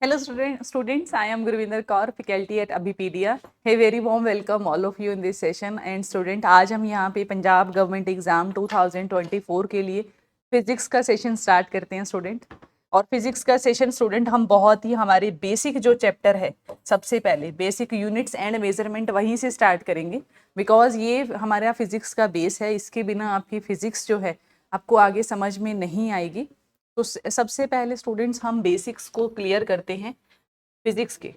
Hello students, I am Gurvinder Kaur, faculty at Abhipedia. Hey, very warm welcome all of you in this session. And student, आज हम यहाँ पे Punjab government exam 2024 के लिए physics का session start करते हैं स्टूडेंट। और फिजिक्स का सेशन स्टूडेंट हम बहुत ही हमारे बेसिक जो चैप्टर है, सबसे पहले बेसिक यूनिट्स एंड मेजरमेंट वहीं से स्टार्ट करेंगे, बिकॉज ये हमारा फिजिक्स का बेस है। इसके बिना आपकी फिजिक्स जो है आपको आगे समझ में नहीं आएगी। तो सबसे पहले स्टूडेंट्स हम बेसिक्स को क्लियर करते हैं फिजिक्स के।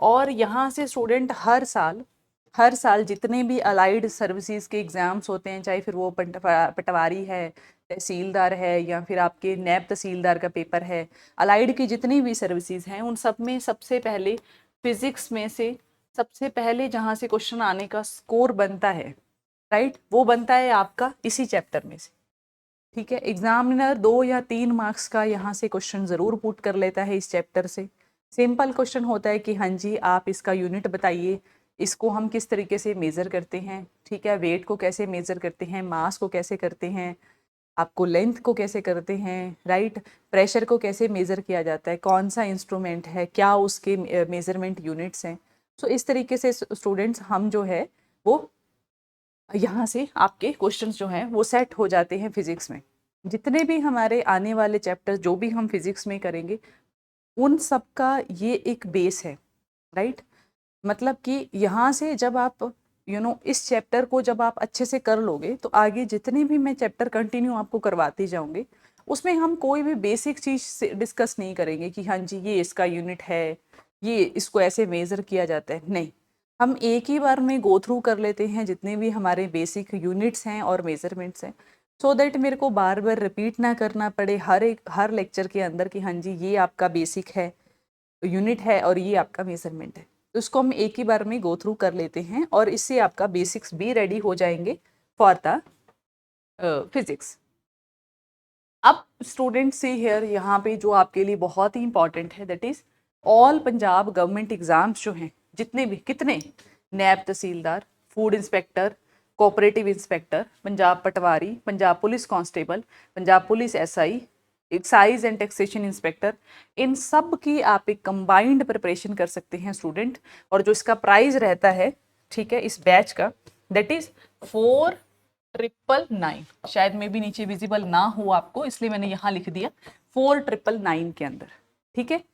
और यहाँ से स्टूडेंट हर साल जितने भी अलाइड सर्विसेज के एग्जाम्स होते हैं, चाहे फिर वो पटवारी है, तहसीलदार है, या फिर आपके नैब तहसीलदार का पेपर है, अलाइड की जितनी भी सर्विसेज हैं उन सब में सबसे पहले फिजिक्स में से सबसे पहले जहाँ से क्वेश्चन आने का स्कोर बनता है, राइट, वो बनता है आपका इसी चैप्टर में से। ठीक है, एग्जामिनर 2 या 3 मार्क्स का यहाँ से क्वेश्चन ज़रूर पुट कर लेता है इस चैप्टर से। सिंपल क्वेश्चन होता है कि हाँ जी आप इसका यूनिट बताइए, इसको हम किस तरीके से मेज़र करते हैं, ठीक है, वेट को कैसे मेज़र करते हैं, मास को कैसे करते हैं, आपको लेंथ को कैसे करते हैं, राइट, प्रेशर को कैसे मेज़र किया जाता है, कौन सा इंस्ट्रूमेंट है, क्या उसके मेज़रमेंट यूनिट्स हैं। सो इस तरीके से स्टूडेंट्स हम जो है वो यहाँ से आपके क्वेश्चंस जो हैं वो सेट हो जाते हैं फिजिक्स में। जितने भी हमारे आने वाले चैप्टर्स जो भी हम फिजिक्स में करेंगे उन सब का ये एक बेस है, राइट। मतलब कि यहाँ से जब आप इस चैप्टर को जब आप अच्छे से कर लोगे तो आगे जितने भी मैं चैप्टर कंटिन्यू आपको करवाती जाऊंगी उसमें हम कोई भी बेसिक चीज़ डिस्कस नहीं करेंगे कि हाँ जी ये इसका यूनिट है, ये इसको ऐसे मेज़र किया जाता है, नहीं। हम एक ही बार में गो थ्रू कर लेते हैं जितने भी हमारे बेसिक यूनिट्स हैं और मेजरमेंट्स हैं, सो दैट मेरे को बार बार रिपीट ना करना पड़े हर लेक्चर के अंदर कि हाँ जी ये आपका बेसिक है, यूनिट है, और ये आपका मेजरमेंट है। तो इसको हम एक ही बार में गो थ्रू कर लेते हैं और इससे आपका बेसिक्स भी रेडी हो जाएंगे फॉर द फिजिक्स। अब स्टूडेंट सी हेयर, यहाँ पे जो आपके लिए बहुत ही इंपॉर्टेंट है that is all Punjab government exams जो हैं, जितने भी, कितने, Naib Tehsildar, food inspector, cooperative inspector, Punjab patwari, Punjab police constable, Punjab police SI, excise and taxation inspector, इन सब की आप एक कंबाइंड प्रिपरेशन कर सकते हैं स्टूडेंट। और जो इसका प्राइस रहता है, ठीक है, इस बैच का, दैट इज 4999। शायद में भी नीचे विजिबल ना हो आपको, इसलिए मैंने यहाँ लिख दिया 4999 के अंदर, ठीक है।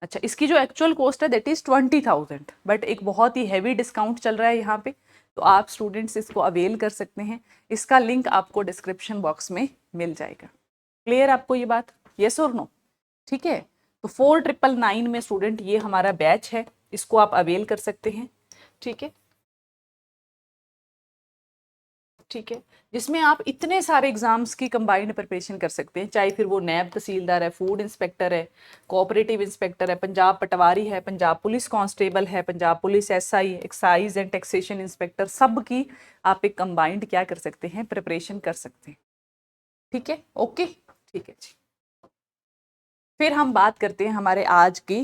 अच्छा, इसकी जो एक्चुअल कॉस्ट है दैट इज 20,000, बट एक बहुत ही हैवी डिस्काउंट चल रहा है यहाँ पे, तो आप स्टूडेंट्स इसको अवेल कर सकते हैं। इसका लिंक आपको डिस्क्रिप्शन बॉक्स में मिल जाएगा। क्लियर आपको ये बात, यस और नो? ठीक है, तो 4999 में स्टूडेंट ये हमारा बैच है, इसको आप अवेल कर सकते हैं, ठीक है। ठीक है, जिसमें आप इतने सारे एग्जाम्स की कंबाइंड प्रिपरेशन कर सकते हैं, चाहे फिर वो नैब तहसीलदार है, फूड इंस्पेक्टर है, कोऑपरेटिव इंस्पेक्टर है, पंजाब पटवारी है, पंजाब पुलिस कांस्टेबल है, Punjab police SI, excise and taxation inspector, सब की आप एक कंबाइंड क्या कर सकते हैं, प्रिपरेशन कर सकते हैं। ठीक है, ओके, ठीक है जी। फिर हम बात करते हैं हमारे आज की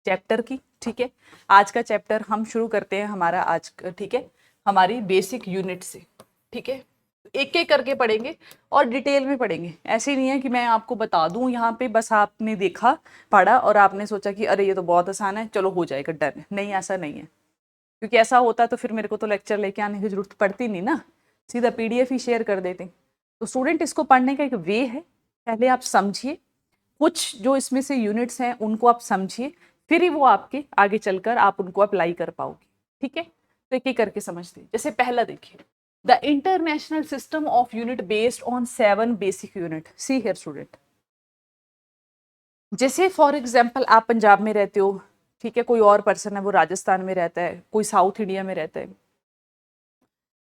चैप्टर की, ठीक है। आज का चैप्टर हम शुरू करते हैं हमारा आज, ठीक है, हमारी बेसिक यूनिट से, ठीक है। एक एक करके पढ़ेंगे और डिटेल में पढ़ेंगे। ऐसे नहीं है कि मैं आपको बता दूं यहाँ पे, बस आपने देखा, पढ़ा और आपने सोचा कि अरे ये तो बहुत आसान है, चलो हो जाएगा, डन। नहीं, ऐसा नहीं है, क्योंकि ऐसा होता तो फिर मेरे को तो लेक्चर लेके आने की जरूरत पड़ती नहीं ना, सीधा पीडीएफ ही शेयर कर देते। तो स्टूडेंट, इसको पढ़ने का एक वे है, पहले आप समझिए, कुछ जो इसमें से यूनिट्स हैं उनको आप समझिए, फिर ही वो आपके आगे चलकर आप उनको अप्लाई कर पाओगे, ठीक है। तो एक एक करके समझते हैं। जैसे पहला देखिए, the international system of unit based on 7 basic unit. See here student, जैसे फॉर एग्जाम्पल आप पंजाब में रहते हो, ठीक है, कोई और पर्सन है वो राजस्थान में रहता है, कोई साउथ इंडिया में रहता है,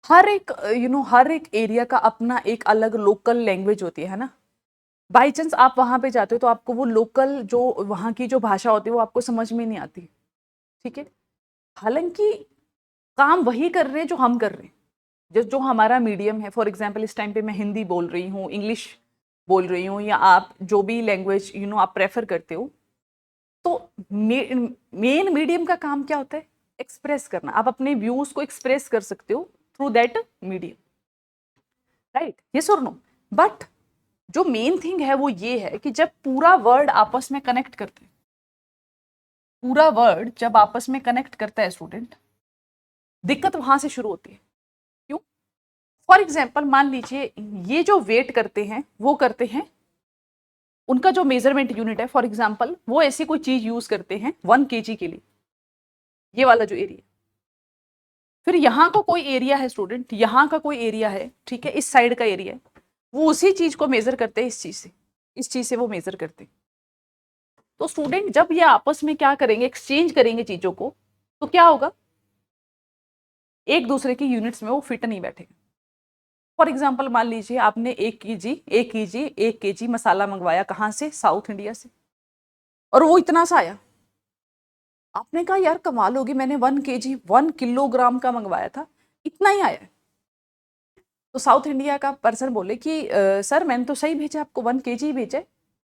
हर एक हर एक एरिया का अपना एक अलग लोकल लैंग्वेज होती है ना। बाई चांस आप वहां पे जाते हो तो आपको वो लोकल जो वहां की जो भाषा होती है वो आपको समझ में नहीं आती, ठीक है। हालांकि काम वही कर रहे हैं जो हम कर रहे हैं, जो हमारा मीडियम है। फॉर एग्जाम्पल इस टाइम पे मैं हिंदी बोल रही हूँ, इंग्लिश बोल रही हूँ, या आप जो भी लैंग्वेज आप प्रेफर करते हो, तो मेन मीडियम का काम क्या होता है, एक्सप्रेस करना। आप अपने व्यूज को एक्सप्रेस कर सकते हो through that medium, right, yes और नो। बट जो मेन थिंग है वो ये है कि जब पूरा वर्ड आपस में कनेक्ट करते हैं, पूरा वर्ड जब आपस में कनेक्ट करता है स्टूडेंट, दिक्कत वहां से शुरू होती है। क्यों? फॉर एग्जाम्पल मान लीजिए ये जो वेट करते हैं वो करते हैं, उनका जो मेजरमेंट यूनिट है फॉर एग्जाम्पल वो ऐसी कोई चीज यूज करते हैं 1 kg के लिए, ये वाला जो एरिया, फिर यहाँ का कोई एरिया है स्टूडेंट, यहाँ का कोई एरिया है, ठीक है, इस साइड का एरिया है, वो उसी चीज को मेजर करते हैं, इस चीज से वो मेजर करते हैं। तो स्टूडेंट जब ये आपस में क्या करेंगे, एक्सचेंज करेंगे चीजों को, तो क्या होगा, एक दूसरे की यूनिट्स में वो फिट नहीं बैठेगा। फॉर एग्जाम्पल मान लीजिए आपने 1 kg मसाला मंगवाया, कहाँ से, साउथ इंडिया से, और वो इतना सा आया। आपने कहा यार कमाल होगी, मैंने 1 किलोग्राम का मंगवाया था, इतना ही आया है। तो साउथ इंडिया का पर्सन बोले कि सर मैंने तो सही भेजा आपको, 1 kg भेजा है,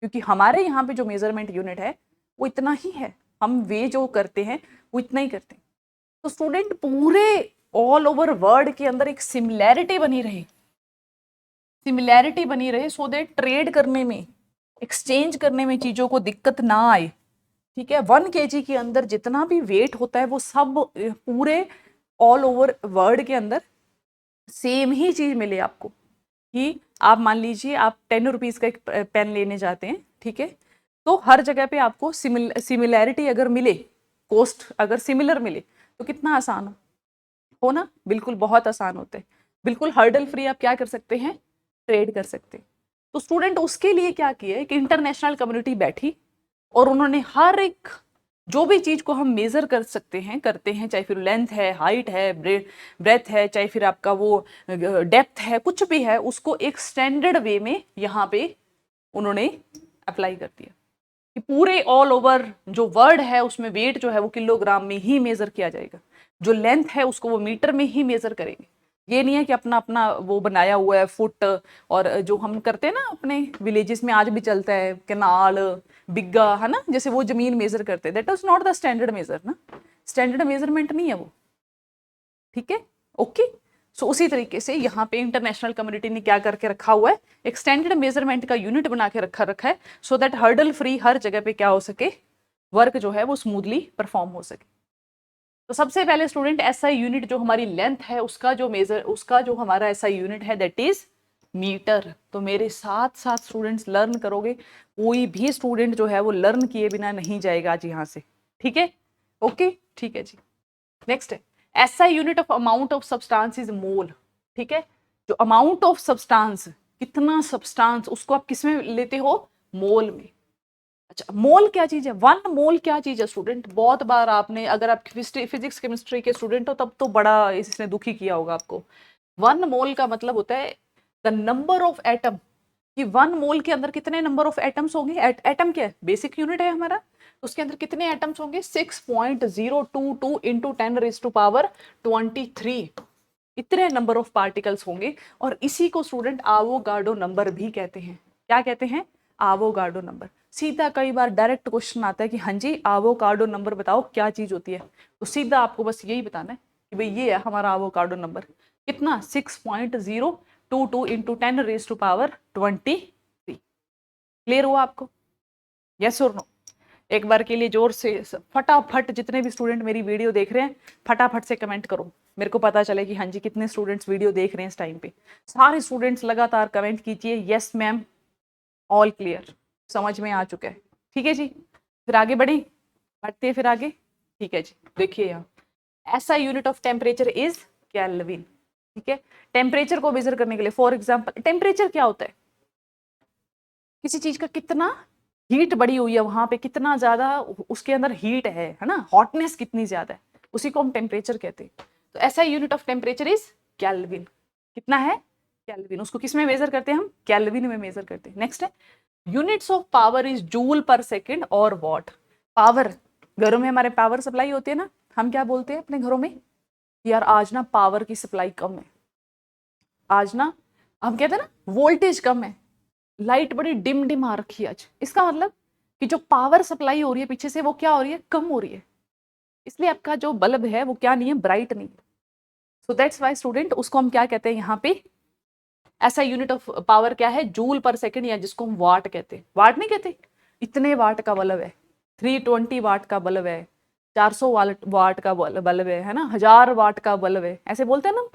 क्योंकि हमारे यहाँ पे जो मेजरमेंट यूनिट है वो इतना ही है, हम वे जो करते हैं वो इतना ही करते हैं। तो स्टूडेंट पूरे ऑल ओवर वर्ल्ड के अंदर एक सिमिलैरिटी बनी रहे सो दैट ट्रेड करने में, एक्सचेंज करने में चीजों को दिक्कत ना आए। ठीक है, 1 kg के अंदर जितना भी वेट होता है वो सब पूरे ऑल ओवर वर्ल्ड के अंदर सेम ही चीज मिले आपको। कि आप मान लीजिए आप 10 रुपीज का एक पेन लेने जाते हैं, ठीक है, तो हर जगह पे आपको सिमिलैरिटी अगर मिले, कॉस्ट अगर सिमिलर मिले, तो कितना आसान हो ना, बिल्कुल बहुत आसान होता है, बिल्कुल हर्डल फ्री आप क्या कर सकते हैं, ट्रेड कर सकते हैं। तो स्टूडेंट उसके लिए क्या किया कि इंटरनेशनल कम्युनिटी बैठी और उन्होंने हर एक जो भी चीज को हम मेजर कर सकते हैं करते हैं, चाहे फिर लेंथ है, हाइट है, ब्रेथ है, चाहे फिर आपका वो डेप्थ है, कुछ भी है, उसको एक स्टैंडर्ड वे में यहाँ पे उन्होंने अप्लाई कर दिया कि पूरे ऑल ओवर जो वर्ड है उसमें वेट जो है वो किलोग्राम में ही मेजर किया जाएगा, जो लेंथ है उसको वो मीटर में ही मेजर करेंगे। ये नहीं है कि अपना अपना वो बनाया हुआ है फुट, और जो हम करते हैं ना अपने विलेजेस में आज भी चलता है केनाल बिग्गा, है ना, जैसे वो जमीन मेजर करते हैं, that is not the standard major ना, स्टैंडर्ड मेजरमेंट नहीं है वो। ठीक है, ओके। सो उसी तरीके से यहाँ पे इंटरनेशनल कम्युनिटी ने क्या करके रखा हुआ है, एक स्टैंडर्ड मेजरमेंट का यूनिट बना के रखा है, सो दैट हर्डल फ्री हर जगह पे क्या हो सके, वर्क जो है वो स्मूथली परफॉर्म हो सके। तो सबसे पहले स्टूडेंट एसआई यूनिट जो हमारी लेंथ है उसका जो हमारा एसआई यूनिट है दैट इज मीटर। तो मेरे साथ साथ स्टूडेंट्स लर्न करोगे, कोई भी स्टूडेंट जो है वो लर्न किए बिना नहीं जाएगा आज यहाँ से। ठीक है, ओके, ठीक है जी। नेक्स्ट है SI unit of amount of substance is mole. ठीक है, जो अमाउंट ऑफ सब्सटेंस, कितना सब्सटेंस, उसको आप किस में लेते हो, मोल में। अच्छा, मोल क्या चीज है, 1 मोल क्या चीज है स्टूडेंट, बहुत बार आपने, अगर आप फिजिक्स केमिस्ट्री के स्टूडेंट हो तब तो बड़ा इसने दुखी किया होगा आपको। 1 मोल का मतलब होता है द नंबर ऑफ एटम, कि 1 मोल के अंदर कितने नंबर ऑफ एटम्स होंगे, एटम क्या है, बेसिक यूनिट है हमारा, उसके अंदर कितने एटम्स होंगे, 6.022 इंटू 10⁻23, इतने नंबर ऑफ पार्टिकल्स होंगे। और इसी को स्टूडेंट आवोगाड्रो नंबर भी कहते हैं। क्या कहते हैं, आवोगाड्रो नंबर। सीधा कई बार डायरेक्ट क्वेश्चन आता है कि हाँ जी आवोगाड्रो नंबर बताओ क्या चीज होती है, तो सीधा आपको बस यही बताना है कि भाई ये है हमारा आवोगाड्रो नंबर, कितना, 6.022 इंटू 10⁻23। क्लियर हुआ आपको, यस और नो? एक बार के लिए जोर से फटाफट जितने भी स्टूडेंट मेरी वीडियो देख रहे हैं फटाफट से कमेंट करो, मेरे को पता चले कि हाँ जी कितने स्टूडेंट्स वीडियो देख रहे हैं इस टाइम पे। सारे स्टूडेंट्स लगातार कमेंट कीजिए, यस मैम, ऑल क्लियर, समझ में आ चुका है। ठीक है जी, फिर आगे बढ़ते हैं फिर आगे। ठीक है जी, देखिए यहाँ ऐसा unit of temperature is kelvin. ठीक है, टेम्परेचर को मेजर करने के लिए, फॉर एग्जाम्पल टेम्परेचर क्या होता है, किसी चीज का कितना हीट बढ़ी हुई है वहां पे, कितना ज्यादा उसके अंदर हीट है ना, हॉटनेस कितनी ज्यादा है, उसी को हम टेम्परेचर कहते हैं। तो ऐसा unit of temperature is kelvin. कितना है, केल्विन, उसको किस में मेजर करते हैं हम, केल्विन में मेजर करते हैं। नेक्स्ट है units of power is joule पर सेकेंड और वॉट। पावर, घरों में हमारे पावर सप्लाई होती है ना, हम क्या बोलते हैं अपने घरों में, यार आज ना पावर की सप्लाई कम है, आज ना, हम कहते हैं ना वोल्टेज कम है, लाइट बड़ी डिम आ रखी है आज, इसका मतलब कि जो पावर सप्लाई हो रही है पीछे से वो क्या हो रही है, कम हो रही है, इसलिए आपका जो बल्ब है वो क्या नहीं है, ब्राइट नहीं है। सो दैट्स वाई स्टूडेंट उसको हम क्या कहते हैं यहाँ पे, ऐसा यूनिट ऑफ पावर क्या है, जूल पर सेकंड, या जिसको हम वाट कहते हैं, वाट नहीं कहते, इतने वाट का बल्ब है, 320 वाट का बल्ब है, 400 वाट का बल्ब है ना, 1000 वाट का बल्ब है, ऐसे बोलते हैं ना।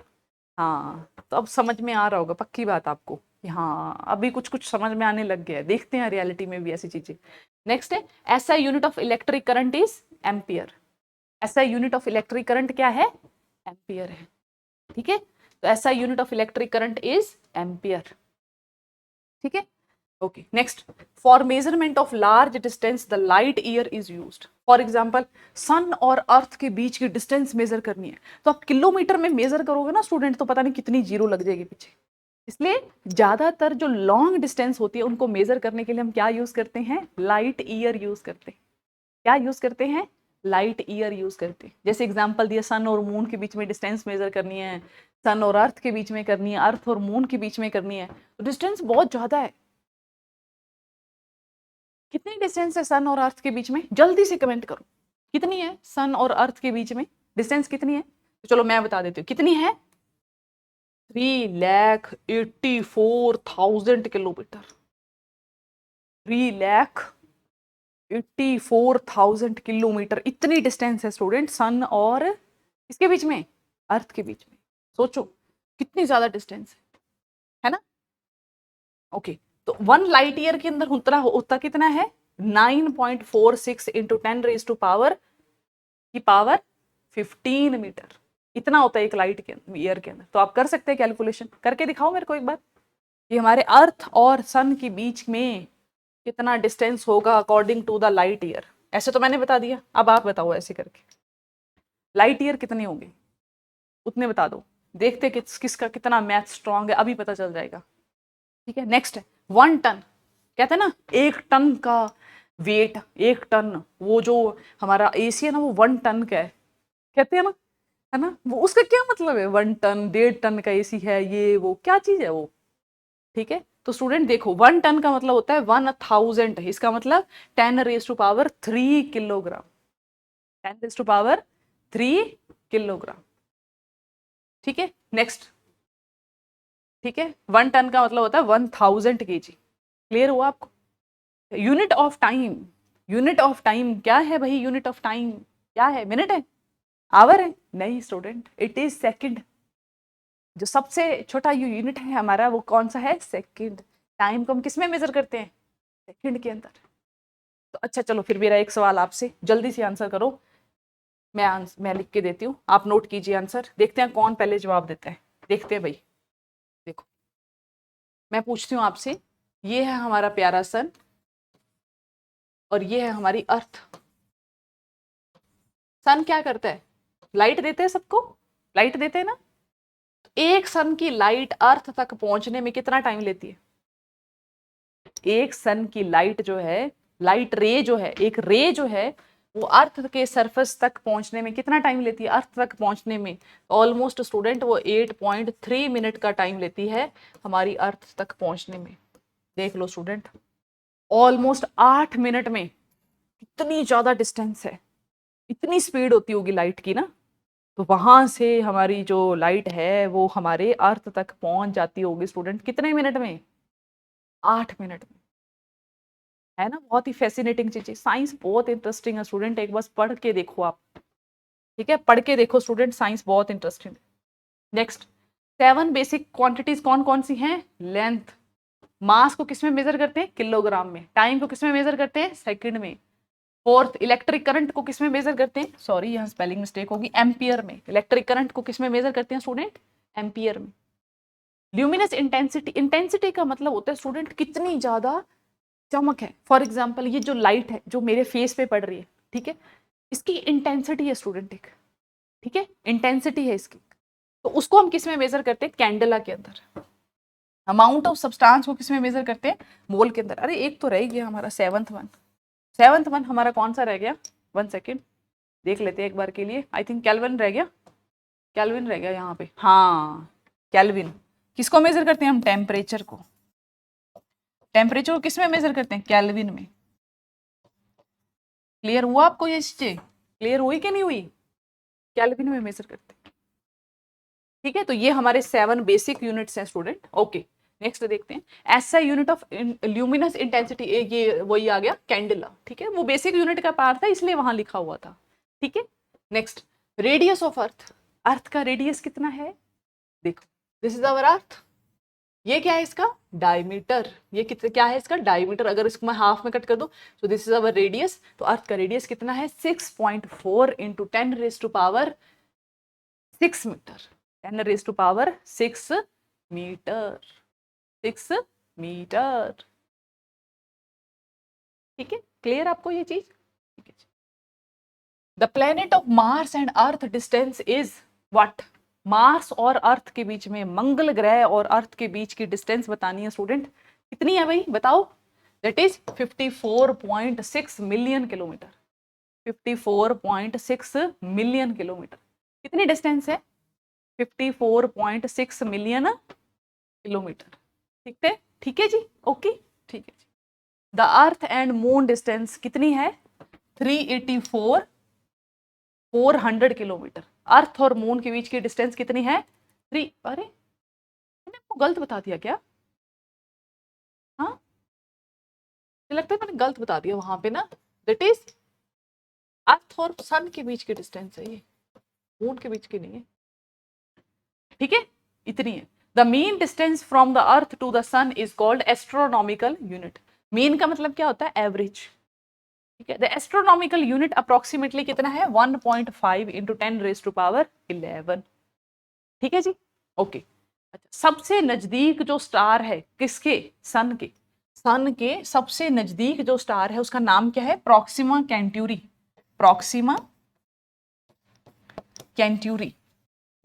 हाँ, तो अब समझ में आ रहा होगा पक्की बात आपको कि हाँ अभी कुछ कुछ समझ में आने लग गया है। देखते हैं रियलिटी में भी ऐसी चीजें। नेक्स्ट है SI unit of electric current is ampere. SI unit of electric current क्या है? एम्पियर है। ठीक है, तो SI unit of electric current is ampere. ठीक है, okay. Next, for measurement of large distance the light year is used. For example sun और earth के बीच की डिस्टेंस मेजर करनी है तो आप किलोमीटर में मेजर करोगे ना स्टूडेंट, तो पता नहीं कितनी जीरो लग जाएगी पीछे। इसलिए ज्यादातर जो लॉन्ग डिस्टेंस होती है उनको मेजर करने के लिए हम क्या यूज करते हैं? लाइट ईयर यूज करते हैं। क्या यूज करते हैं? लाइट ईयर यूज करते हैं। जैसे एग्जांपल दिया, सन और मून के बीच में डिस्टेंस मेजर करनी है, सन और अर्थ के बीच में करनी है, अर्थ और मून के बीच में करनी है, तो डिस्टेंस बहुत ज्यादा है। कितनी डिस्टेंस है सन और अर्थ के बीच में? जल्दी से कमेंट करो, कितनी है सन और अर्थ के बीच में डिस्टेंस कितनी है? तो चलो मैं बता देती हूँ कितनी है। 3,84,000 किलोमीटर। 3,84,000 किलोमीटर, इतनी डिस्टेंस है स्टूडेंट सन और इसके बीच में, अर्थ के बीच में। सोचो कितनी ज्यादा डिस्टेंस है ना। ओके, तो 1 लाइट ईयर के अंदर उतना कितना है? 9.46 इंटू 10 की पावर 15 मीटर। इतना होता है एक लाइट के ईयर के अंदर। तो आप कर सकते हैं कैलकुलेशन, करके दिखाओ मेरे को एक बार कि हमारे अर्थ और सन के बीच में कितना डिस्टेंस होगा according to the light year. ऐसे तो मैंने बता दिया, अब आप बताओ ऐसे करके लाइट ईयर कितने होंगे, उतने बता दो। देखते किसका कितना मैथ स्ट्रांग है, अभी पता चल जाएगा। ठीक है, नेक्स्ट है 1 टन। कहते हैं ना 1 टन का वेट, 1 टन, वो जो हमारा एसी है ना वो 1 टन का है, कहते हैं ना, है ना। वो उसका क्या मतलब है? 1 टन, 1.5 टन का एसी है, ये वो क्या चीज है वो? ठीक है, तो स्टूडेंट देखो 1 टन का मतलब होता है 1000, इसका मतलब 10⁻³ किलोग्राम। 10⁻³ किलोग्राम। ठीक है, नेक्स्ट। ठीक है, 1 टन का मतलब होता है 1000 kg। क्लियर हुआ आपको? Unit of time, unit of time क्या है भाई? यूनिट ऑफ टाइम क्या है? मिनट है? आवर है? नहीं स्टूडेंट, इट इज सेकंड। जो सबसे छोटा यूनिट है हमारा वो कौन सा है? सेकंड। टाइम को हम किस में मेजर करते हैं? सेकंड के अंदर। तो अच्छा चलो, फिर मेरा एक सवाल आपसे, जल्दी से आंसर करो। मैं लिख के देती हूँ, आप नोट कीजिए आंसर। देखते हैं कौन पहले जवाब देता है। देखते हैं भाई। देखो मैं पूछती हूँ आपसे, ये है हमारा प्यारा सन और ये है हमारी अर्थ। सन क्या करता है? लाइट देते हैं सबको, लाइट देते हैं ना। तो एक सन की लाइट अर्थ तक पहुंचने में कितना टाइम लेती है? एक सन की लाइट जो है, लाइट रे जो है, एक रे जो है वो अर्थ के सरफेस तक पहुंचने में कितना टाइम लेती है? अर्थ तक पहुंचने में ऑलमोस्ट स्टूडेंट वो 8.3 मिनट का टाइम लेती है हमारी अर्थ तक पहुंचने में। देख लो स्टूडेंट, ऑलमोस्ट 8 मिनट में कितनी ज्यादा डिस्टेंस है, इतनी स्पीड होती होगी लाइट की ना। तो वहां से हमारी जो लाइट है वो हमारे अर्थ तक पहुंच जाती होगी स्टूडेंट कितने मिनट में? 8 मिनट में। है ना, बहुत ही फैसिनेटिंग चीज है। साइंस बहुत इंटरेस्टिंग है स्टूडेंट, एक बार पढ़ के देखो आप। ठीक है, पढ़ के देखो स्टूडेंट, साइंस बहुत इंटरेस्टिंग है। नेक्स्ट, 7 बेसिक क्वांटिटीज कौन कौन सी हैं? लेंथ, मास को किसमें मेजर करते हैं? किलोग्राम में। टाइम को किसमें मेजर करते हैं? सेकंड में। फोर्थ, इलेक्ट्रिक करंट को किसमें मेजर करते हैं? सॉरी यहाँ स्पेलिंग मिस्टेक होगी, एम्पियर में। इलेक्ट्रिक करंट को किसमें मेजर करते हैं स्टूडेंट? एम्पियर में। ल्यूमिनस इंटेंसिटी, इंटेंसिटी का मतलब होता है स्टूडेंट कितनी ज्यादा चमक है। फॉर एग्जाम्पल ये जो लाइट है जो मेरे फेस पे पड़ रही है, ठीक है, इसकी इंटेंसिटी है स्टूडेंट एक। ठीक है, इंटेंसिटी है इसकी। तो उसको हम किस में मेजर करते हैं? कैंडेला के अंदर। अमाउंट ऑफ सब्सटेंस को किस में मेजर करते हैं? मोल के अंदर। अरे एक तो रह गया हमारा सेवंथ वन। सेवंथ वन हमारा कौन सा रह गया? 1 सेकेंड देख लेते हैं एक बार के लिए। आई थिंक केल्विन रह गया, केल्विन रह गया यहाँ पे। हाँ केल्विन। किसको मेजर करते हैं हम? टेम्परेचर को। टेम्परेचर को किस में मेजर करते हैं? केल्विन में। क्लियर हुआ आपको ये चीजें? क्लियर हुई कि नहीं हुई? केल्विन में मेजर करते हैं। ठीक है, तो ये हमारे 7 बेसिक यूनिट्स हैं स्टूडेंट। ओके, नेक्स्ट देखते हैं, ऐसा यूनिट ऑफ ल्यूमिनस इंटेंसिटी, ये वही आ गया कैंडला, ठीक है, वो बेसिक यूनिट का पार्ट था इसलिए वहां लिखा हुआ था, ठीक है। नेक्स्ट, रेडियस ऑफ अर्थ, अर्थ का रेडियस कितना है, देखो दिस इज आवर अर्थ, ये क्या है इसका डायमीटर, ये कितना क्या है इसका डायमीटर, अगर इसको मैं हाफ में कट कर दूं तो दिस इज अवर रेडियस, तो अर्थ का रेडियस कितना है 6.4 इंटू 10⁻⁶ मीटर, 10⁻⁶ मीटर, 6 मीटर, ठीक है, क्लियर आपको ये चीज, ठीक है। The planet of Mars and earth distance is what, Mars और अर्थ के बीच में, मंगल ग्रह और अर्थ के बीच की डिस्टेंस बतानी है स्टूडेंट, कितनी है भाई बताओ, that is 54.6 million kilometre, 54.6 million kilometre, कितनी डिस्टेंस है 54.6 मिलियन किलोमीटर, ठीक है, ठीक है जी, ओके, ठीक है जी। The earth and moon distance कितनी है 400 किलोमीटर, अर्थ और मून के बीच की डिस्टेंस कितनी है 3, अरे मैंने आपको गलत बता दिया क्या, हाँ मुझे लगता है मैंने गलत बता दिया वहां पे ना, दैट इज अर्थ और सन के बीच की डिस्टेंस है ये, मून के बीच की नहीं है, ठीक है, इतनी है। The mean distance from the earth to the sun is called astronomical unit, mean का मतलब क्या होता है एवरेज, ठीक है। द एस्ट्रोनॉमिकल यूनिट अप्रोक्सीमेटली कितना है 1.5 इंटू 10⁻11, ठीक है जी, ओके। अच्छा, सबसे नजदीक जो स्टार है किसके, सन के, सन के सबसे नजदीक जो स्टार है उसका नाम क्या है प्रॉक्सिमा कैंट्यूरी, प्रॉक्सिमा कैंट्यूरी,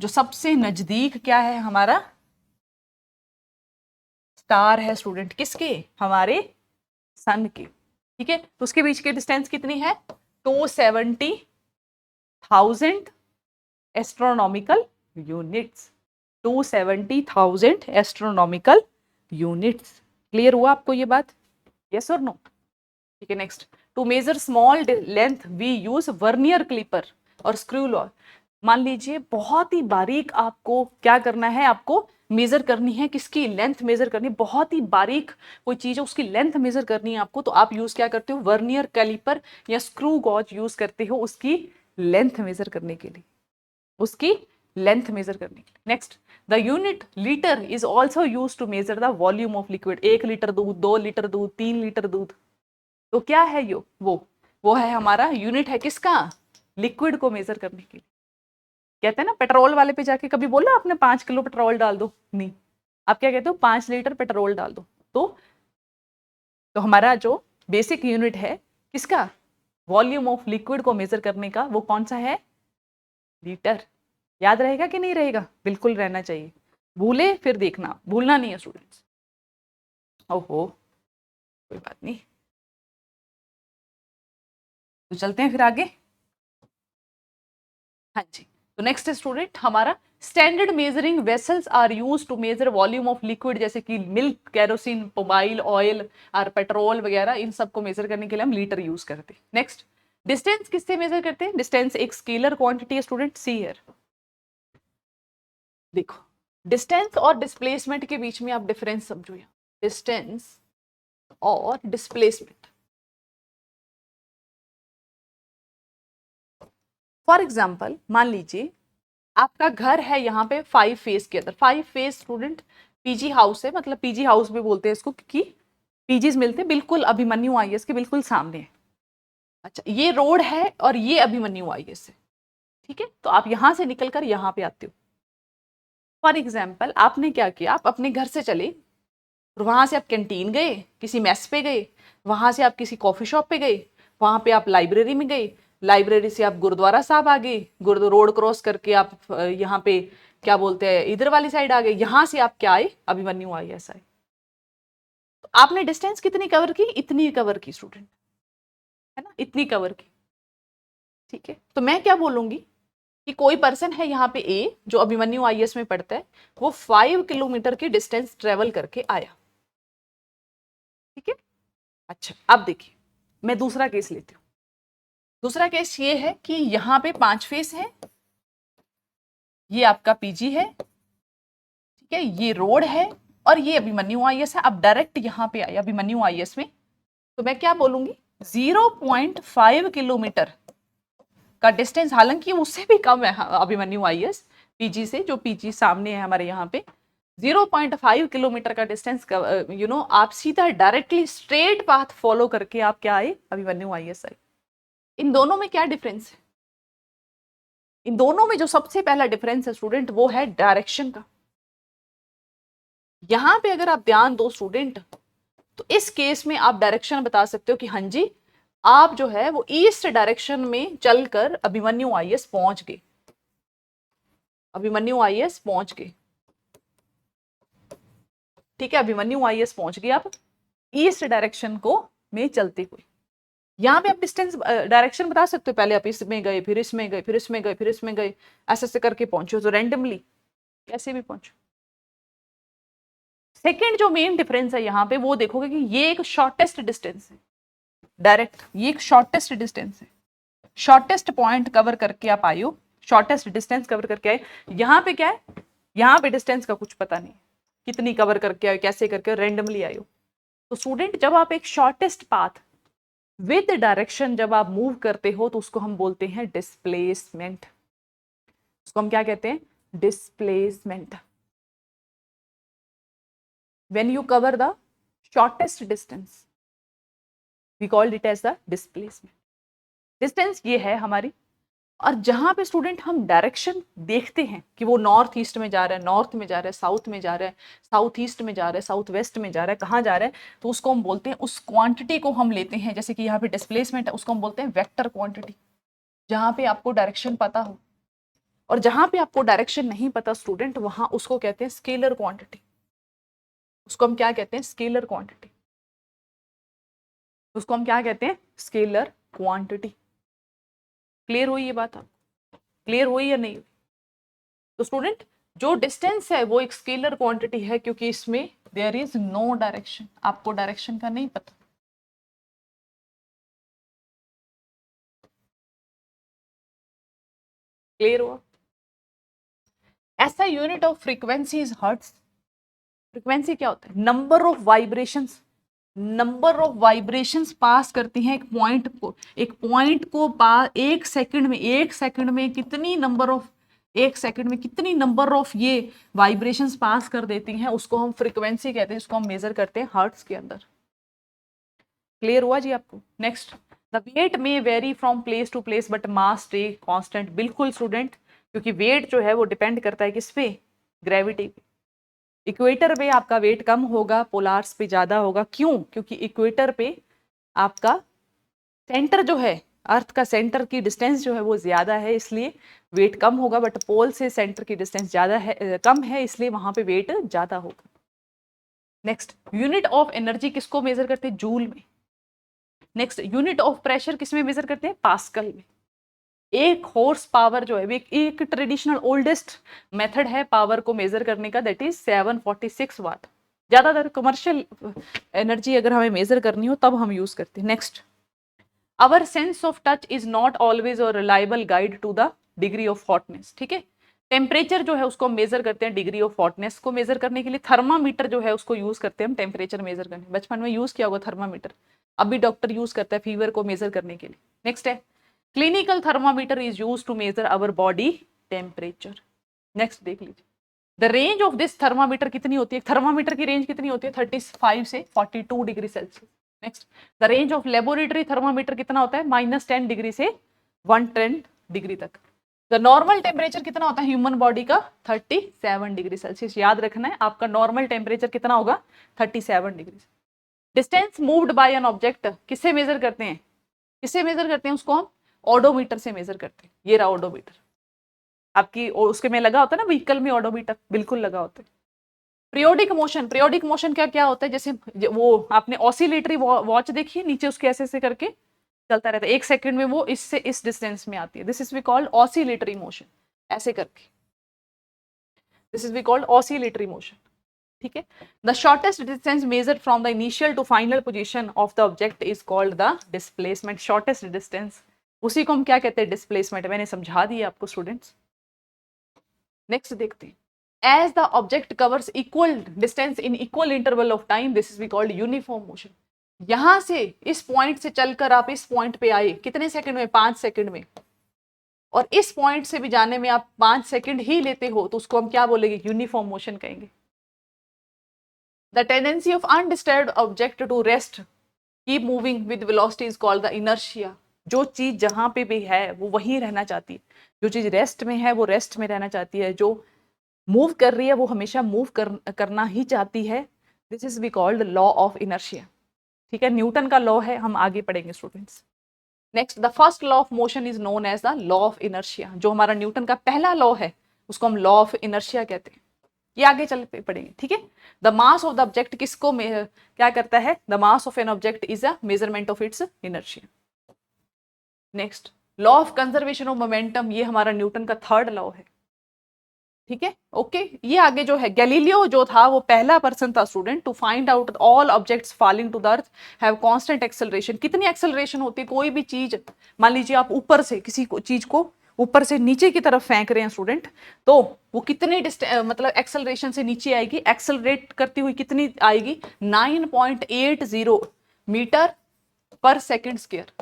जो सबसे नजदीक क्या है हमारा स्टार है स्टूडेंट, किसके, हमारे सन के, ठीक है, तो उसके बीच की डिस्टेंस कितनी है 270,000 astronomical units, 270,000 astronomical units, clear हुआ आपको ये बात, यस और नो, ठीक है। Next, to measure small length we use vernier calliper और स्क्रू लॉ, मान लीजिए बहुत ही बारीक आपको क्या करना है, आपको मेजर करनी है, किसकी लेंथ मेजर करनी है, बहुत ही बारीक कोई चीज है उसकी लेंथ मेजर करनी है आपको, तो आप यूज क्या करते हो वर्नियर कैलिपर या स्क्रू गॉज यूज करते हो उसकी लेंथ मेजर करने के लिए, उसकी लेंथ मेजर करने के लिए। Next, the unit litre is also use to measure the volume of liquid, 1 litre दूध, 2 लीटर दूध, 3 लीटर दूध, तो क्या है यो वो है हमारा यूनिट है किसका, लिक्विड को मेजर करने के लिए। कहते हैं ना पेट्रोल वाले पे जाके कभी बोला आपने 5 किलो पेट्रोल डाल दो, नहीं, आप क्या कहते हो 5 लीटर पेट्रोल डाल दो, तो हमारा जो बेसिक यूनिट है किसका, वॉल्यूम ऑफ लिक्विड को मेजर करने का, वो कौन सा है लीटर, याद रहेगा कि नहीं रहेगा, बिल्कुल रहना चाहिए, भूले फिर देखना, भूलना नहीं है स्टूडेंट्स, ओहो कोई बात नहीं, तो चलते हैं फिर आगे, हाँ जी। तो नेक्स्ट स्टूडेंट हमारा standard measuring vessels are used to measure volume of liquid, जैसे कि मिल्क, केरोसिन, मोबाइल ऑयल और पेट्रोल वगैरह, इन सबको मेजर करने के लिए हम लीटर यूज करते हैं। नेक्स्ट, डिस्टेंस किससे मेजर करते हैं, डिस्टेंस एक स्केलर क्वांटिटी है स्टूडेंट, सी हियर, देखो डिस्टेंस और डिस्प्लेसमेंट के बीच में आप डिफरेंस समझो, यहाँ डिस्टेंस और डिस्प्लेसमेंट, फॉर एग्जाम्पल मान लीजिए आपका घर है यहाँ पे 5 फेज के अंदर, 5 फेज स्टूडेंट पीजी हाउस है, मतलब पीजी हाउस भी बोलते हैं इसको क्योंकि पीजीज मिलते हैं बिल्कुल अभिमन्यु आईएएस के बिल्कुल सामने है। अच्छा, ये रोड है और ये अभिमन्यु आईएएस है, ठीक है, तो आप यहाँ से निकलकर यहाँ पे आते हो। फॉर एग्जाम्पल आपने क्या किया, आप अपने घर से चले और वहां से आप कैंटीन गए, किसी मेस पे गए, वहां से आप किसी कॉफी शॉप पे गए, वहां पे आप लाइब्रेरी में गए, लाइब्रेरी से आप गुरुद्वारा साहब आ गए, रोड क्रॉस करके आप यहाँ पे क्या बोलते हैं इधर वाली साइड आ गए, यहाँ से आप क्या आए अभिमन्यु आए, ऐसा है। तो आपने डिस्टेंस कितनी कवर की, इतनी कवर की स्टूडेंट, है ना, इतनी कवर की, ठीक है। तो मैं क्या बोलूंगी कि कोई पर्सन है यहाँ पे ए जो अभिमन्यु आईएएस में पढ़ता है, वो 5 किलोमीटर की डिस्टेंस ट्रेवल करके आया, ठीक है। अच्छा, अब देखिए मैं दूसरा केस लेती हूँ, दूसरा केस ये है कि यहाँ पे 5 फेस है, ये आपका पीजी है, ठीक है, ये रोड है और ये अभिमन्यु आईएएस है। अब डायरेक्ट यहाँ पे आए अभिमन्यु आईएएस में, तो मैं क्या बोलूंगी 0.5 किलोमीटर का डिस्टेंस, हालांकि उससे भी कम है अभिमन्यु आईएएस पीजी से, जो पीजी सामने है हमारे यहाँ पे 0.5 किलोमीटर का डिस्टेंस आप सीधा डायरेक्टली स्ट्रेट पाथ फॉलो करके आप क्या आए अभिमन्यु आईएएस आए। इन दोनों में क्या डिफरेंस है? इन दोनों में जो सबसे पहला डिफरेंस है स्टूडेंट वो है डायरेक्शन का। यहां पे अगर आप ध्यान दो स्टूडेंट, तो इस केस में आप डायरेक्शन बता सकते हो कि हाँ जी आप जो है वो ईस्ट डायरेक्शन में चलकर अभिमन्यु आईएएस पहुंच गए, अभिमन्यु आईएएस पहुंच गए। ठीक है, अभिमन्यु आईएएस पहुंच गए आप ईस्ट डायरेक्शन को में चलते हुए। यहाँ पे आप डिस्टेंस डायरेक्शन बता सकते हो, पहले आप इसमें गए, फिर इसमें गए, फिर इसमें गए, फिर इसमें गए, ऐसे ऐसे करके पहुंचो, तो रैंडमली कैसे भी पहुंचो। सेकेंड जो मेन डिफरेंस है यहाँ पे वो देखोगे कि ये एक शॉर्टेस्ट डिस्टेंस है, डायरेक्ट ये एक शॉर्टेस्ट डिस्टेंस है, शॉर्टेस्ट पॉइंट कवर करके आप आए हो, शॉर्टेस्ट डिस्टेंस कवर करके आए। यहाँ पे क्या है, यहाँ पे डिस्टेंस का कुछ पता नहीं, कितनी कवर करके आए, कैसे करके रैंडमली आए हो। तो स्टूडेंट जब आप एक शॉर्टेस्ट पाथ विद डायरेक्शन जब आप मूव करते हो तो उसको हम बोलते हैं डिस्प्लेसमेंट। उसको हम क्या कहते हैं? Displacement. When you cover the shortest distance we called it as the displacement. Distance ये है हमारी, और जहां पे स्टूडेंट हम डायरेक्शन देखते हैं कि वो नॉर्थ ईस्ट में जा रहा है, नॉर्थ में जा रहा है, साउथ में जा रहा है, साउथ ईस्ट में जा रहा है, साउथ वेस्ट में जा रहा है, कहाँ जा रहा है, तो उसको हम बोलते हैं, उस क्वांटिटी को हम लेते हैं, जैसे कि यहाँ पे डिस्प्लेसमेंट है उसको हम बोलते हैं वेक्टर क्वांटिटी, जहां पे आपको डायरेक्शन पता हो। और जहां पे आपको डायरेक्शन नहीं पता स्टूडेंट, वहां उसको कहते हैं स्केलर क्वांटिटी। उसको हम क्या कहते हैं? Scalar quantity. उसको हम क्या कहते हैं? Scalar quantity. क्लियर हुई ये बात? आप क्लियर हुई या नहीं? तो स्टूडेंट जो डिस्टेंस है वो एक स्केलर क्वांटिटी है, क्योंकि इसमें देयर इज नो डायरेक्शन, आपको डायरेक्शन का नहीं पता। क्लियर हुआ? ऐसा unit of frequency is hertz. Frequency क्या होता है? Number of vibrations, number of vibrations pass करती हैं एक पॉइंट को, एक पॉइंट को एक सेकंड में, एक सेकंड में कितनी नंबर ऑफ, एक सेकंड में कितनी नंबर ऑफ ये वाइब्रेशंस पास कर देती हैं, उसको हम फ्रीक्वेंसी कहते हैं, इसको हम मेजर करते हैं हर्ट्ज के अंदर। क्लियर हुआ जी आपको? Next, the weight may vary from place to place but mass stay constant. बिल्कुल स्टूडेंट, क्योंकि वेट जो है वो डिपेंड करता है किस पे? ग्रेविटी पे। इक्वेटर पे आपका वेट कम होगा, पोलार्स पे ज्यादा होगा। क्यों? क्योंकि इक्वेटर पे आपका सेंटर जो है, अर्थ का सेंटर की डिस्टेंस जो है वो ज्यादा है, इसलिए वेट कम होगा, बट पोल से सेंटर की डिस्टेंस ज्यादा है, कम है, इसलिए वहां पे वेट ज्यादा होगा। नेक्स्ट, यूनिट ऑफ एनर्जी किसको मेजर करते हैं? जूल में। नेक्स्ट, यूनिट ऑफ प्रेशर किस में मेजर करते हैं? पास्कल में। एक हॉर्स पावर जो है एक ट्रेडिशनल ओल्डेस्ट मेथड है पावर को मेजर करने का, दैट इज 746 वाट। ज्यादातर कमर्शियल एनर्जी अगर हमें मेजर करनी हो तब हम यूज करते हैं। Next, our sense of touch is not always a reliable guide to the degree of hotness. ठीक है, टेम्परेचर जो है उसको हम मेजर करते हैं, डिग्री ऑफ हॉटनेस को मेजर करने के लिए थर्मामीटर जो है उसको यूज करते हैं हम टेम्परेचर मेजर करने। बचपन में यूज किया होगा थर्मामीटर, अभी डॉक्टर यूज करता है फीवर को मेजर करने के लिए। नेक्स्ट है, clinical thermometer is use to measure our body temperature. Next देख लीजिए, the range of this thermometer कितनी होती है? थर्मामीटर की रेंज कितनी होती है? 35 से 42 degree Celsius. Next, the range of laboratory thermometer कितना होता है? -10 डिग्री से 110 डिग्री तक। द नॉर्मल टेम्परेचर कितना होता है ह्यूमन बॉडी का? 37 डिग्री सेल्सियस। याद रखना है आपका नॉर्मल टेम्परेचर कितना होगा? 37 degree. Distance moved by an object किससे मेजर करते हैं? किससे मेजर करते हैं? उसको हम ऑडोमीटर से मेजर करते हैं। ये रहा ऑडोमीटर आपकी, उसके में लगा होता है ना व्हीकल में ऑडोमीटर, बिल्कुल लगा होता है। पीरियोडिक मोशन, पीरियोडिक मोशन क्या क्या होता है? जैसे वो आपने ऑसिलेटरी वॉच देखी है, नीचे उसके ऐसे ऐसे करके चलता रहता है, एक सेकंड में वो इससे इस डिस्टेंस में आती है, this is we called oscillatory motion. ऐसे करके this is we called oscillatory motion. ठीक है, the shortest distance measured from the initial to final position of the object is called the displacement. Shortest distance, उसी को हम क्या कहते हैं? डिस्प्लेसमेंट। मैंने समझा दिया आपको स्टूडेंट्स। नेक्स्ट देखते हैं, as the object covers equal distance in equal interval of time, this is we called uniform motion. यहां से इस पॉइंट से चलकर आप इस पॉइंट पे आए कितने सेकंड में, 5 सेकंड में, और इस पॉइंट से भी जाने में आप 5 सेकंड ही लेते हो, तो उसको हम क्या बोलेंगे, यूनिफॉर्म मोशन कहेंगे. The tendency of undisturbed object to rest keep moving with velocity is called the inertia. जो चीज जहां पे भी है वो वहीं रहना चाहती है, जो चीज रेस्ट में है वो रेस्ट में रहना चाहती है, जो मूव कर रही है वो हमेशा मूव करना ही चाहती है. This is we called law of inertia. ठीक है, न्यूटन का लॉ है, हम आगे पढ़ेंगे students. Next, the first law of motion is known as the law of inertia. जो हमारा न्यूटन का पहला लॉ है उसको हम लॉ ऑफ इनर्शिया कहते हैं. ये आगे चल पढ़ेंगे. ठीक है, the mass of the object किसको क्या करता है, the mass of an object is a measurement of its inertia. Next, law of conservation of momentum, ये हमारा न्यूटन का थर्ड लॉ है. ठीक है, ओके. ये आगे जो है, गैलीलियो जो था वो पहला पर्सन था student to find out all objects falling to the earth have constant acceleration. कितनी एक्सेलरेशन होती है, कोई भी चीज, मान लीजिए आप ऊपर से किसी चीज को ऊपर से नीचे की तरफ फेंक रहे हैं स्टूडेंट, तो वो कितनी मतलब एक्सेलरेशन से नीचे आएगी, एक्सेलरेट करती हुई कितनी आएगी, 9.80 मीटर पर सेकेंड स्क्वायर.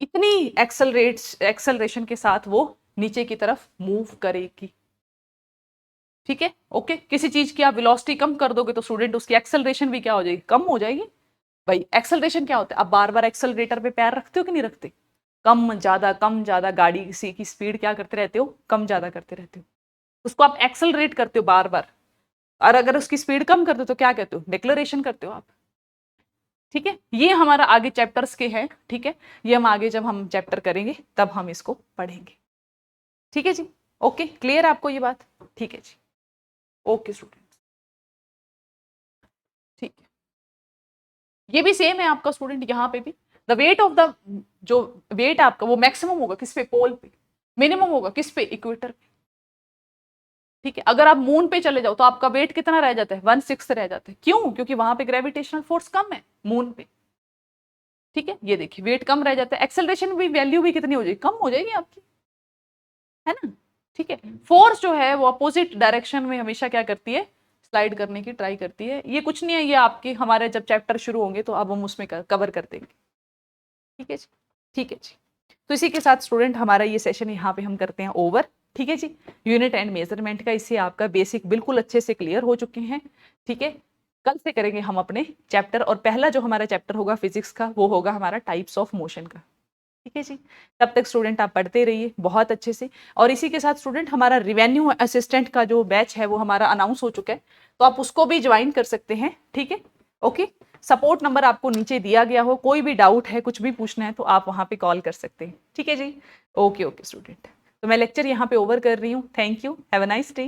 इतनी एक्सेलरेशन के साथ वो नीचे की तरफ मूव करेगी. ठीक है, ओके. किसी चीज की आप वेलोसिटी कम कर दोगे तो स्टूडेंट उसकी एक्सेलरेशन भी क्या हो जाएगी, कम हो जाएगी. भाई एक्सेलरेशन क्या होता है, आप बार बार एक्सेलरेटर पे पैर रखते हो कि नहीं रखते, कम ज्यादा गाड़ी सी की स्पीड क्या करते रहते हो, कम ज्यादा करते रहते हो. उसको आप एक्सेलरेट करते हो बार बार, और अगर उसकी स्पीड कम कर दो तो क्या कहते हो, डिक्लेरेशन करते हो आप. ठीक है, ये हमारा आगे चैप्टर्स के हैं. ठीक है, ये हम आगे जब हम चैप्टर करेंगे तब हम इसको पढ़ेंगे. ठीक है जी, ओके. क्लियर आपको ये बात? ठीक है जी, ओके स्टूडेंट. ठीक है, ये भी सेम है आपका स्टूडेंट. यहाँ पे भी द वेट ऑफ द, जो वेट आपका वो मैक्सिमम होगा किस पे, पोल पे. मिनिमम होगा किस पे, इक्वेटर पे. ठीक है, अगर आप मून पे चले जाओ तो आपका वेट कितना रह जाता है, 1/6 रह जाता है. क्यों, क्योंकि वहां पे ग्रेविटेशनल फोर्स कम है मून पे. ठीक है, ये देखिए वेट कम रह जाता है, एक्सेलरेशन भी वैल्यू भी कितनी हो जाएगी, कम हो जाएगी आपकी, है ना. ठीक है, फोर्स जो है वो अपोजिट डायरेक्शन में हमेशा क्या करती है, स्लाइड करने की ट्राई करती है. ये कुछ नहीं है, ये आपके हमारे जब चैप्टर शुरू होंगे तो अब हम उसमें कवर कर देंगे. ठीक है जी, ठीक है जी. तो इसी के साथ स्टूडेंट हमारा ये सेशन यहाँ पे हम करते हैं ओवर. ठीक है जी, यूनिट एंड मेजरमेंट का इससे आपका बेसिक बिल्कुल अच्छे से क्लियर हो चुके हैं. ठीक है, कल से करेंगे हम अपने चैप्टर, और पहला जो हमारा चैप्टर होगा फिजिक्स का वो होगा हमारा टाइप्स ऑफ मोशन का. ठीक है जी, तब तक स्टूडेंट आप पढ़ते रहिए बहुत अच्छे से. और इसी के साथ स्टूडेंट हमारा रिवेन्यू असिस्टेंट का जो बैच है वो हमारा अनाउंस हो चुका है, तो आप उसको भी ज्वाइन कर सकते हैं. ठीक है, ओके. सपोर्ट नंबर आपको नीचे दिया गया हो, कोई भी डाउट है, कुछ भी पूछना है तो आप वहां पे कॉल कर सकते हैं. ठीक है जी, ओके ओके स्टूडेंट. तो मैं लेक्चर यहाँ पे ओवर कर रही हूँ. Thank you, have a nice day.